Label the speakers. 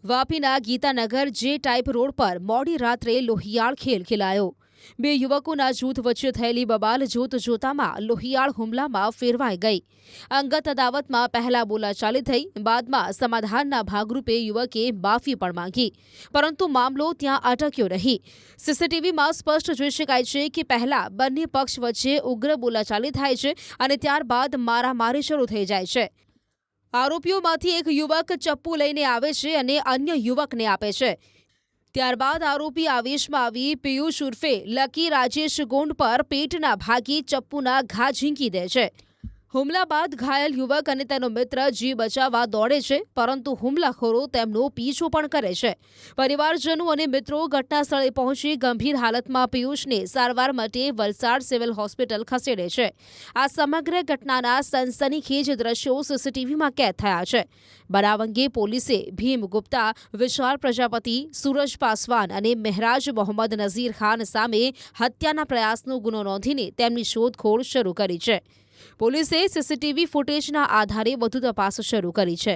Speaker 1: વાપીના ગીતાનગર જે type road પર મોડી રાત્રે લોહિયાળ ખેલ ખેલાયો। બે યુવકોના જૂથ વચ્ચે થયેલી બબાલ જોતજોતામાં લોહિયાળ હુમલામાં ફેરવાઈ ગઈ। અંગત અદાવતમાં પહેલા બોલાચાલી થઈ, બાદમાં સમાધાનના ભાગરૂપે યુવકે માફી પણ માંગી, પરંતુ મામલો ત્યાં અટક્યો રહી। સીસીટીવીમાં સ્પષ્ટ જોઈ શકાય છે કે પહેલા બંને પક્ષ વચ્ચે ઉગ્ર બોલાચાલી થાય છે અને ત્યારબાદ મારામારી શરૂ થઈ જાય છે। આરોપીઓમાંથી એક યુવક ચપ્પુ લઈને આવે છે અને અન્ય યુવકને આપે છે। ત્યારબાદ આરોપી આવેશમાં આવી પિયુષ ઉર્ફે લકી રાજેશ ગોંડ પર પેટના ભાગે ચપ્પુના ઘા ઝીંકી દે છે। હુમલા બાદ ઘાયલ યુવક અને તેનો મિત્ર જીવ બચાવવા દોડે છે, પરંતુ હુમલાખોરો તેમનો પીછો પણ કરે છે। પરિવારજનો અને મિત્રો ઘટના સ્થળે પહોંચી ગંભીર હાલતમાં પિયુષને સારવાર માટે વલસાડ સિવિલ હોસ્પિટલ ખસેડે છે। આ સમગ્ર ઘટનાના સનસનીખેજ દ્રશ્યો સીસીટીવીમાં કેદ થયા છે। બનાવ અંગે પોલીસે ભીમ ગુપ્તા, વિશાલ પ્રજાપતિ, સૂરજ પાસવાન અને મહેરાજ મોહમ્મદ નઝીર ખાન સામે હત્યાના પ્રયાસનો ગુનો નોંધીને તેમની શોધખોળ શરૂ કરી છે। પોલીસે સીસીટીવી ફૂટેજના આધારે વધુ તપાસ શરૂ કરી છે।